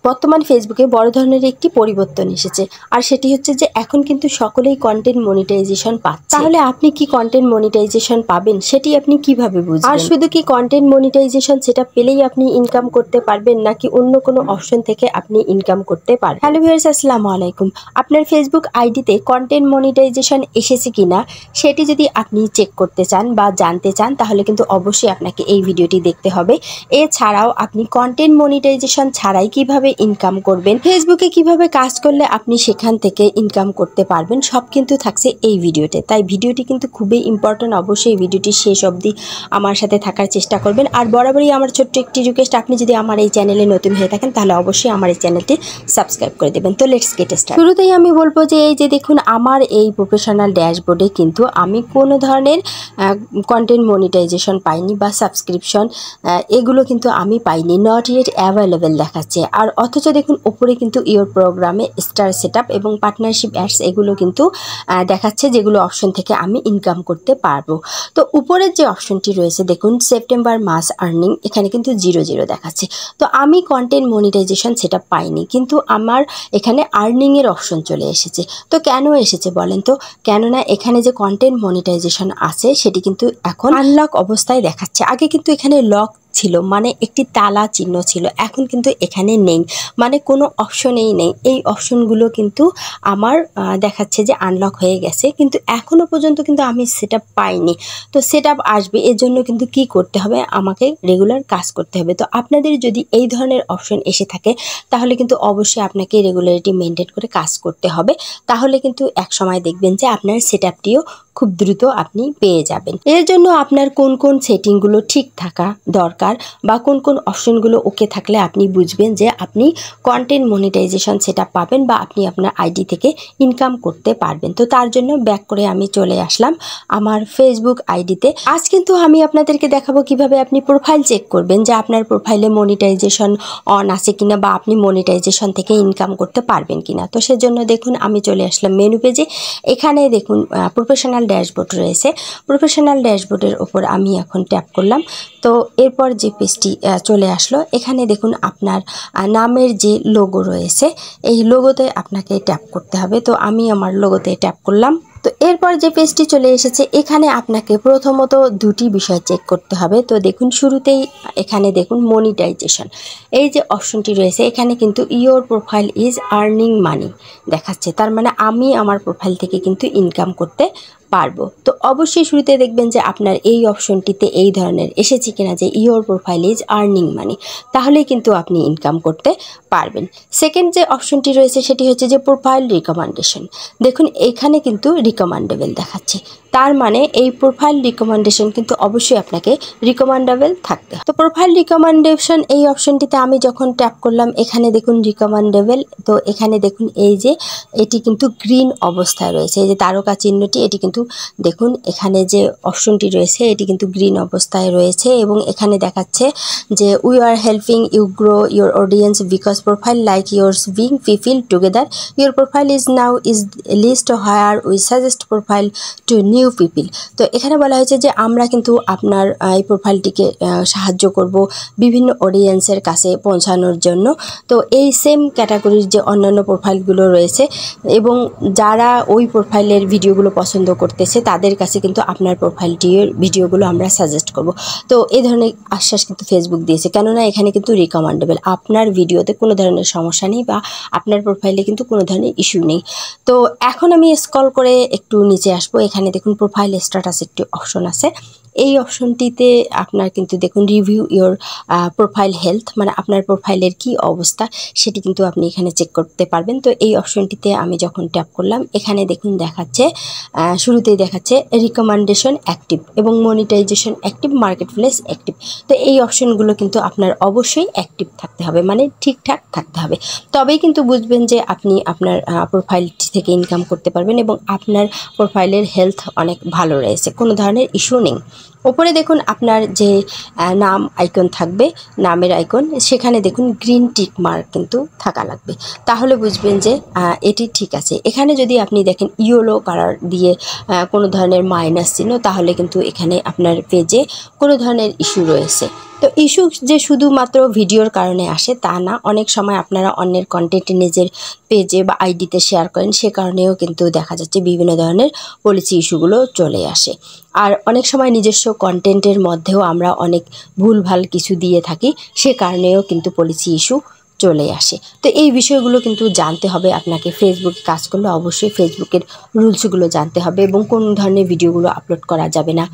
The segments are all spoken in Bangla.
বর্তমান ফেসবুকে বড় ধরনের একটি পরিবর্তন এসেছে, আর সেটি হচ্ছে যে এখন কিন্তু সকলেই কন্টেন্ট মনিটাইজেশন পাচ্ছে। তাহলে আপনি কি কন্টেন্ট মনিটাইজেশন পাবেন সেটি আপনি কিভাবে বুঝবেন? আর শুধু কি কন্টেন্ট মনিটাইজেশন সেটা পেলেই আপনি ইনকাম করতে পারবেন, নাকি অন্য কোনো অপশন থেকে আপনি ইনকাম করতে পারবেন? হ্যালো ভিউয়ার্স, আসসালামু আলাইকুম। আপনার ফেসবুক আইডিতে কন্টেন্ট মনিটাইজেশন এসেছে কিনা সেটি যদি আপনি চেক করতে চান বা জানতে চান, তাহলে কিন্তু অবশ্যই আপনাকে এই ভিডিওটি দেখতে হবে। এছাড়াও আপনি কন্টেন্ট মনিটাইজেশন ছাড়াই কিভাবে ইনকাম করবেন, ফেসবুকে কিভাবে কাজ করলে আপনি সেখান থেকে ইনকাম করতে পারবেন, সব কিন্তু থাকছে এই ভিডিওতে। তাই ভিডিওটি কিন্তু খুবই ইম্পর্টেন্ট, অবশ্যই ভিডিওটি শেষ অবধি আমার সাথে থাকার চেষ্টা করবেন। আর বরাবরই আমার ছোট্ট একটি রিকোয়েস্ট, আপনি যদি আমার এই চ্যানেলে নতুন হয়ে থাকেন তাহলে অবশ্যই আমার এই চ্যানেলটি সাবস্ক্রাইব করে দেবেন। তো লেটস গেট স্টার্ট। শুরুতেই আমি বলবো যে এই যে দেখুন, আমার এই প্রফেশনাল ড্যাশবোর্ডে কিন্তু আমি কোনো ধরনের কন্টেন্ট মনিটাইজেশন পাইনি বা সাবস্ক্রিপশন এগুলো কিন্তু আমি পাইনি, নট ইয়েট অ্যাভেলেবেল দেখাচ্ছে। আর অথচ দেখুন ওপরে কিন্তু ইওর প্রোগ্রামে স্টার সেটআপ এবং পার্টনারশিপ অ্যাডস এগুলো কিন্তু দেখাচ্ছে, যেগুলো অপশন থেকে আমি ইনকাম করতে পারবো। তো উপরের যে অপশনটি রয়েছে দেখুন, সেপ্টেম্বর মাস আর্নিং, এখানে কিন্তু 0 দেখাচ্ছে। তো আমি কন্টেন্ট মনিটাইজেশন সেটা পাইনি, কিন্তু আমার এখানে আর্নিংয়ের অপশন চলে এসেছে। তো কেন এসেছে বলেন তো? কেননা এখানে যে কন্টেন্ট মনিটাইজেশন আছে সেটি কিন্তু এখন আনলক অবস্থায় দেখাচ্ছে। আগে কিন্তু এখানে লক ছিল, মানে একটি তালা চিহ্ন ছিল, এখন কিন্তু এখানে নেই, মানে কোনো অপশনেই নেই। এই অপশনগুলো কিন্তু আমার দেখাচ্ছে যে আনলক হয়ে গেছে, কিন্তু এখনো পর্যন্ত কিন্তু আমি সেটআপ পাইনি। তো সেটআপ আসবে, এর জন্য কিন্তু কি করতে হবে, আমাকে রেগুলার কাজ করতে হবে। তো আপনাদের যদি এই ধরনের অপশন এসে থাকে তাহলে কিন্তু অবশ্যই আপনাকে রেগুলারিটি মেনটেন করে কাজ করতে হবে। তাহলে কিন্তু এক সময় দেখবেন যে আপনার সেটআপটিও খুব দ্রুত আপনি পেয়ে যাবেন। এর জন্য আপনার কোন কোন সেটিংগুলো ঠিক থাকা দরকার বা কোন কোন অপশনগুলো ওকে থাকলে আপনি বুঝবেন যে আপনি কন্টেন্ট মনিটাইজেশন সেটআপ পাবেন বা আপনি আপনার আইডি থেকে ইনকাম করতে পারবেন। তো তার জন্য ব্যাক করে আমি চলে আসলাম আমার ফেসবুক আইডিতে। আজ কিন্তু আমি আপনাদেরকে দেখাবো কিভাবে আপনি প্রোফাইল চেক করবেন যে আপনার প্রোফাইলে মনিটাইজেশন অন আছে কিনা বা আপনি মনিটাইজেশন থেকে ইনকাম করতে পারবেন কিনা। তো সেজন্য দেখুন আমি চলে আসলাম মেনু পেজে। এখানে দেখুন প্রফেশনাল ড্যাশবোর্ড রয়েছে। প্রফেশনাল ড্যাশবোর্ডের ওপর আমি এখন ট্যাপ করলাম। তো এরপর যে পেজটি চলে আসলো, এখানে দেখুন আপনার নামের যে লোগো রয়েছে এই লোগোতে আপনাকে ট্যাপ করতে হবে। তো আমি আমার লোগোতে ট্যাপ করলাম। তো এরপর যে পেজটি চলে এসেছে, এখানে আপনাকে প্রথমত দুটি বিষয় চেক করতে হবে। তো দেখুন শুরুতেই এখানে দেখুন মনিটাইজেশন, এই যে অপশনটি রয়েছে এখানে কিন্তু your profile is earning money দেখাচ্ছে, তার মানে আমি আমার প্রোফাইল থেকে কিন্তু ইনকাম করতে পারবো। তো অবশ্যই শুরুতে দেখবেন যে আপনার এই অপশনটিতে এই ধরনের এসেছে কিনা যে your profile is earning money, তাহলেই কিন্তু আপনি ইনকাম করতে পারবেন। সেকেন্ড যে অপশনটি রয়েছে সেটি হচ্ছে যে প্রোফাইল রিকমেন্ডেশন। দেখুন এখানে কিন্তু রিকমেন্ডেবল দেখাচ্ছে, তার মানে এই প্রোফাইল রিকমেন্ডেশন কিন্তু অবশ্যই আপনাকে রিকমেন্ডেবল থাকতে হবে। তো প্রোফাইল রিকমেন্ডেশন এই অপশনটিতে আমি যখন ট্যাপ করলাম, এখানে দেখুন রিকমেন্ডেবল। তো এখানে দেখুন এই যে এটি কিন্তু গ্রিন অবস্থায় রয়েছে, এই যে তারকা চিহ্নটি, এটি কিন্তু দেখুন এখানে যে অপশনটি রয়েছে এটি কিন্তু গ্রিন অবস্থায় রয়েছে। এবং এখানে দেখাচ্ছে যে we are helping you grow your audience because profile like yours being people together your profile is now is list higher we suggest profile to new people. তো এখানে বলা হয়েছে যে আমরা কিন্তু আপনার এই প্রোফাইলটিকে সাহায্য করব বিভিন্ন অডিয়েন্সের কাছে পৌঁছানোর জন্য। তো এই সেম ক্যাটাগরির যে অন্যান্য প্রোফাইলগুলো রয়েছে এবং যারা ওই প্রোফাইলের ভিডিওগুলো পছন্দ করতেছে তাদের কাছে কিন্তু আপনার প্রোফাইলটির ভিডিওগুলো আমরা সাজেস্ট করব। তো এই ধরনের আশ্বাস কিন্তু ফেসবুক দিয়েছে, কেননা এখানে কিন্তু রিকমেন্ডেবল, আপনার ভিডিওতে কোনো ধরনের সমস্যা নেই বা আপনার প্রোফাইলে কিন্তু কোনো ধরনের ইস্যু নেই। তো এখন আমি স্ক্রল করে একটু নিচে আসবো। এখানে দেখুন প্রোফাইল স্ট্যাটাস একটি অপশন আছে। এই অপশনটিতে আপনার কিন্তু দেখুন রিভিউ ইওর প্রোফাইল হেলথ, মানে আপনার প্রোফাইলের কি অবস্থা সেটি কিন্তু আপনি এখানে চেক করতে পারবেন। তো এই অপশনটিতে আমি যখন ট্যাপ করলাম, এখানে দেখুন দেখাচ্ছে শুরুতেই দেখাচ্ছে রিকমেন্ডেশন অ্যাক্টিভ এবং monetization active, marketplace active. তো এই অপশনগুলো কিন্তু আপনার অবশ্যই অ্যাক্টিভ থাকতে হবে, মানে ঠিকঠাক থাকতে হবে, তবেই কিন্তু বুঝবেন যে আপনি আপনার প্রোফাইলটি থেকে ইনকাম করতে পারবেন এবং আপনার প্রোফাইলের হেলথ অনেক ভালো রয়েছে, কোনো ধরনের ইস্যু নেই। ওপরে দেখুন আপনার যে নাম আইকন থাকবে, নামের আইকন, সেখানে দেখুন গ্রিন টিক মার্ক কিন্তু থাকা লাগবে, তাহলে বুঝবেন যে এটি ঠিক আছে। এখানে যদি আপনি দেখেন ইয়েলো কালার দিয়ে কোনো ধরনের মাইনাস চিহ্ন, তাহলে কিন্তু এখানে আপনার পেজে কোনো ধরনের ইস্যু রয়েছে। তো ইস্যু যে শুধুমাত্র ভিডিওর কারণে আসে তা না, অনেক সময় আপনারা অন্যের কন্টেন্ট নিজের পেজে বা আইডিতে শেয়ার করেন, সে কারণেও কিন্তু দেখা যাচ্ছে বিভিন্ন ধরনের পলিসি ইস্যুগুলো চলে আসে। আর অনেক সময় নিজস্ব কন্টেন্টের মধ্যেও আমরা অনেক ভুলভাল কিছু দিয়ে থাকি, সে কারণেও কিন্তু পলিসি ইস্যু চলে আসে। তো এই বিষয়গুলো কিন্তু জানতে হবে আপনাকে। ফেসবুকে কাজ করলে অবশ্যই ফেসবুকের রুলসগুলো জানতে হবে এবং কোন ধরনের ভিডিওগুলো আপলোড করা যাবে না,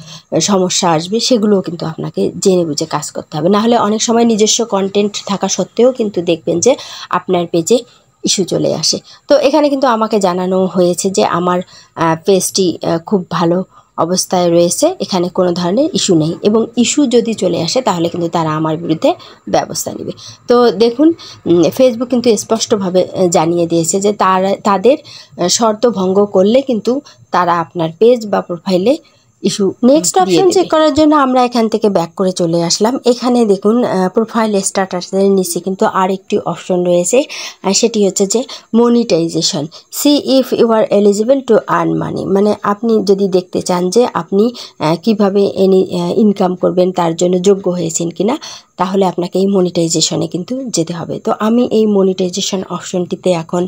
সমস্যা আসবে, সেগুলোও কিন্তু আপনাকে জেনে বুঝে কাজ করতে হবে। নাহলে অনেক সময় নিজস্ব কন্টেন্ট থাকা সত্ত্বেও কিন্তু দেখবেন যে আপনার পেজে ইস্যু চলে আসে। তো এখানে কিন্তু আমাকে জানানো হয়েছে যে আমার পেজটি খুব ভালো অবস্থায় রয়েছে, এখানে কোনো ধরনের ইস্যু নেই, এবং ইস্যু যদি চলে আসে তাহলে কিন্তু তারা আমার বিরুদ্ধে ব্যবস্থা নেবে। তো দেখুন ফেসবুক কিন্তু স্পষ্টভাবে জানিয়ে দিয়েছে যে তাদের শর্ত ভঙ্গ করলে কিন্তু তারা আপনার পেজ বা প্রোফাইলে ইস্যু। নেক্সট অপশন চেক করার জন্য আমরা এখান থেকে ব্যাক করে চলে আসলাম। এখানে দেখুন প্রোফাইল স্ট্যাটাসের নিচে কিন্তু আরেকটি অপশন রয়েছে, সেটি হচ্ছে যে monetization. See if you are eligible to earn money, মানে আপনি যদি দেখতে চান যে আপনি কিভাবে ইনকাম করবেন, তার জন্য যোগ্য হয়েছেন কিনা, তাহলে আপনাকে এই মনিটাইজেশনে কিন্তু যেতে হবে। তো আমি এই মনিটাইজেশন অপশনটিতে এখন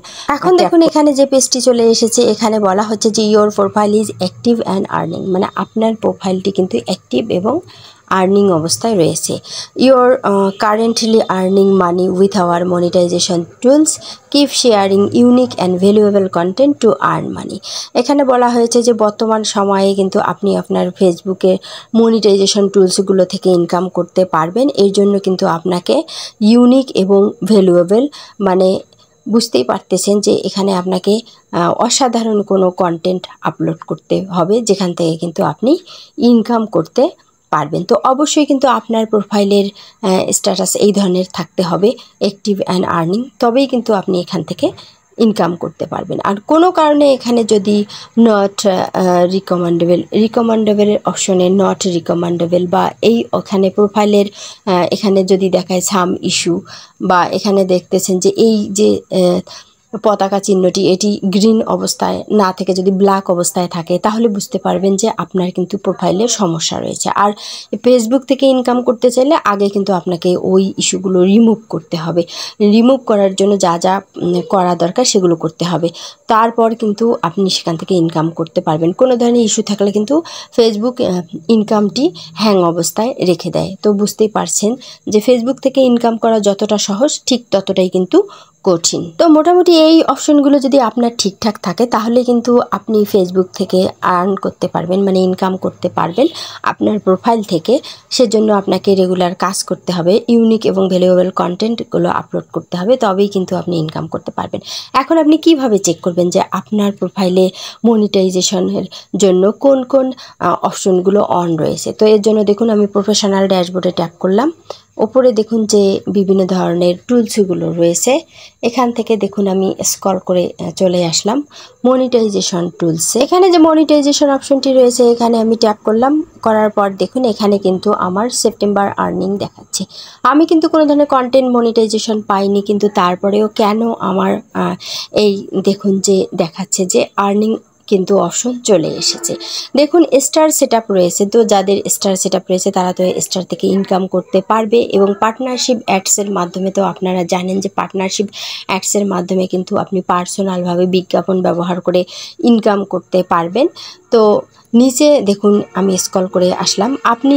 দেখুন এখানে যে পেজটি চলে এসেছে, এখানে বলা হচ্ছে যে your profile is active and earning, মানে আপনার প্রোফাইলটি কিন্তু অ্যাক্টিভ এবং আর্নিং অবস্থায় রয়েছে। You're currently earning money with our monetization tools, keep sharing unique and valuable content to earn money. এখানে বলা হয়েছে যে বর্তমান সময়ে কিন্তু আপনি আপনার ফেসবুকে মনিটাইজেশন টুলসগুলো থেকে ইনকাম করতে পারবেন। এর জন্য কিন্তু আপনাকে ইউনিক এবং ভ্যালুয়েবল, মানে বুঝতেই পারতেছেন যে এখানে আপনাকে অসাধারণ কোনো কন্টেন্ট আপলোড করতে হবে, যেখান থেকে কিন্তু আপনি ইনকাম করতে পারবেন। তো অবশ্যই কিন্তু আপনার প্রোফাইলের স্ট্যাটাস এই ধরনের থাকতে হবে, অ্যাক্টিভ অ্যান্ড আর্নিং, তবেই কিন্তু আপনি এখান থেকে ইনকাম করতে পারবেন। আর কোনো কারণে এখানে যদি নট রিকমেন্ডেবলের অপশনে নট রিকমেন্ডেবল বা এই ওখানে প্রোফাইলের এখানে যদি দেখায় সাম ইস্যু, বা এখানে দেখতেছেন যে এই যে পতাকা চিহ্নটি এটি গ্রিন অবস্থায় না থেকে যদি ব্ল্যাক অবস্থায় থাকে, তাহলে বুঝতে পারবেন যে আপনার কিন্তু প্রোফাইলের সমস্যা রয়েছে। আর ফেসবুক থেকে ইনকাম করতে চাইলে আগে কিন্তু আপনাকে ওই ইস্যুগুলো রিমুভ করতে হবে। রিমুভ করার জন্য যা যা করা দরকার সেগুলো করতে হবে, তারপর কিন্তু আপনি সেখান থেকে ইনকাম করতে পারবেন। কোনো ধরনের ইস্যু থাকলে কিন্তু ফেসবুক ইনকামটি হ্যাং অবস্থায় রেখে দেয়। তো বুঝতেই পারছেন যে ফেসবুক থেকে ইনকাম করা যতটা সহজ, ঠিক ততটাই কিন্তু কঠিন। তো মোটামুটি এই অপশনগুলো যদি আপনার ঠিকঠাক থাকে, তাহলে কিন্তু আপনি ফেসবুক থেকে আর্ন করতে পারবেন, মানে ইনকাম করতে পারবেন আপনার প্রোফাইল থেকে। সেজন্য আপনাকে রেগুলার কাজ করতে হবে, ইউনিক এবং ভ্যালুয়েবল কন্টেন্টগুলো আপলোড করতে হবে, তবেই কিন্তু আপনি ইনকাম করতে পারবেন। এখন আপনি কিভাবে চেক করবেন যে আপনার প্রোফাইলে মনিটাইজেশনের জন্য কোন কোন অপশনগুলো অন রয়েছে? তো এর জন্য দেখুন আমি প্রফেশনাল ড্যাশবোর্ডে ট্যাপ করলাম। ওপরে দেখুন যে বিভিন্ন ধরনের টুলসগুলো রয়েছে, এখান থেকে দেখুন আমি স্ক্রল করে চলে আসলাম মনিটাইজেশন টুলসে। এখানে যে মনিটাইজেশন অপশনটি রয়েছে, এখানে আমি ট্যাপ করলাম। করার পর দেখুন এখানে কিন্তু আমার সেপ্টেম্বর আর্নিং দেখাচ্ছে। আমি কিন্তু কোনো ধরনের কন্টেন্ট মনিটাইজেশন পাইনি, কিন্তু তারপরেও কেন আমার এই দেখুন যে দেখাচ্ছে যে আর্নিং কিন্তু অপশন চলে এসেছে। দেখুন স্টার সেটআপ রয়েছে, তো যাদের স্টার সেটআপ রয়েছে তারা তো স্টার থেকে ইনকাম করতে পারবে। এবং পার্টনারশিপ অ্যাডসের মাধ্যমে, তো আপনারা জানেন যে পার্টনারশিপ অ্যাডসের মাধ্যমে কিন্তু আপনি পার্সোনালভাবে বিজ্ঞাপন ব্যবহার করে ইনকাম করতে পারবেন। তো নিচে দেখুন আমি স্ক্রল করে আসলাম। আপনি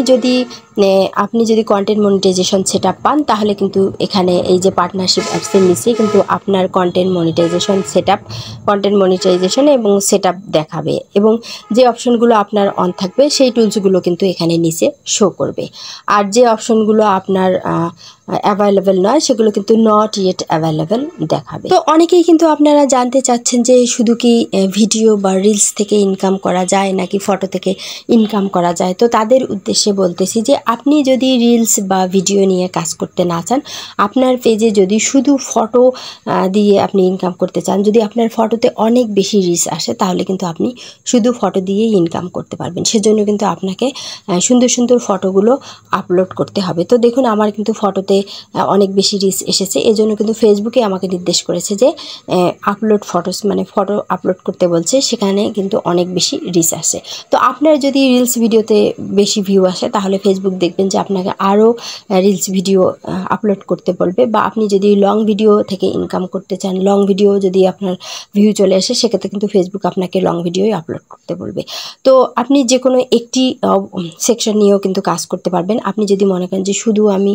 যদি কন্টেন্ট মনিটাইজেশন সেটআপ পান, তাহলে কিন্তু এখানে এই যে পার্টনারশিপ অ্যাডসের নিচে কিন্তু আপনার কন্টেন্ট মনিটাইজেশন এবং সেটআপ দেখাবে, এবং যে অপশনগুলো আপনার অন থাকবে সেই টুলসগুলো কিন্তু এখানে নিচে শো করবে। আর যে অপশনগুলো আপনার অ্যাভেলেবেল নয়, সেগুলো কিন্তু নট ইয়েট অ্যাভেলেবেল দেখাবে। তো অনেকেই কিন্তু আপনারা জানতে চাচ্ছেন যে শুধু কি ভিডিও বা রিলস থেকে ইনকাম করা যায় নাকি ফটো থেকে ইনকাম করা যায়। তো তাদের উদ্দেশ্যে বলতেছি যে আপনি যদি রিলস বা ভিডিও নিয়ে কাজ করতে না চান, আপনার পেজে যদি শুধু ফটো দিয়ে আপনি ইনকাম করতে চান, যদি আপনার ফটোতে অনেক বেশি রিচ আসে, তাহলে কিন্তু আপনি শুধু ফটো দিয়েই ইনকাম করতে পারবেন। সেজন্য কিন্তু আপনাকে সুন্দর সুন্দর ফটোগুলো আপলোড করতে হবে। তো দেখুন আমার কিন্তু ফটোতে অনেক বেশি রিচ এসেছে, এজন্য কিন্তু ফেসবুকে আমাকে নির্দেশ করেছে যে আপলোড ফটোস, মানে ফটো আপলোড করতে বলছে, সেখানে কিন্তু অনেক বেশি রিচ আসে। তো আপনার যদি রিলস ভিডিওতে বেশি ভিউ আসে, তাহলে ফেসবুক দেখবেন যে আপনাকে আরও রিলস ভিডিও আপলোড করতে বলবে। বা আপনি যদি লং ভিডিও থেকে ইনকাম করতে চান, লং ভিডিও যদি আপনার ভিউ চলে আসে, সেক্ষেত্রে কিন্তু ফেসবুক আপনাকে লং ভিডিওই আপলোড করতে বলবে। তো আপনি যে কোনো একটি সেকশন নিয়েও কিন্তু কাজ করতে পারবেন। আপনি যদি মনে করেন যে শুধু আমি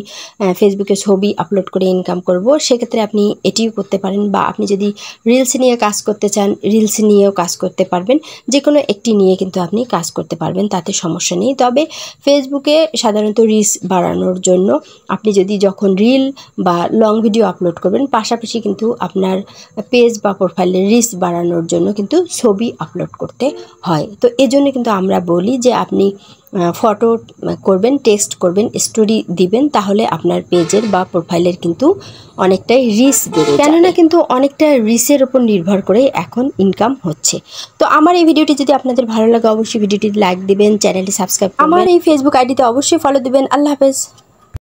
ফেসবুকে ছবি আপলোড করে ইনকাম করব, সেক্ষেত্রে আপনি এটিও করতে পারেন। বা আপনি যদি রিলস নিয়ে কাজ করতে চান, রিলস নিয়েও কাজ করতে পারবেন। যে কোনো একটি নিয়ে কিন্তু আপনি কাজ করতে পারবেন, তাতে সমস্যা নেই। তবে ফেসবুকে সাধারণত রিচ বাড়ানোর জন্য আপনি যদি যখন রিল বা লং ভিডিও আপলোড করবেন, পাশাপাশি কিন্তু আপনার পেজ বা প্রোফাইলের রিচ বাড়ানোর জন্য কিন্তু ছবি আপলোড করতে হয়। তো এজন্য কিন্তু আমরা বলি যে আপনি ফটো করবেন, টেক্সট করবেন, স্টোরি দিবেন, তাহলে আপনার পেজের বা প্রোফাইলের কিন্তু অনেকটাই রিচ বেড়ে যাবে। কেননা কিন্তু অনেকটা রিচের উপর নির্ভর করে এখন ইনকাম হচ্ছে। তো আমার এই ভিডিওটি যদি আপনাদের ভালো লাগে, অবশ্যই ভিডিওটি লাইক দিবেন, চ্যানেলটি সাবস্ক্রাইব করবেন, আমার এই ফেসবুক আইডিতে অবশ্যই ফলো দিবেন। আল্লাহ হাফেজ।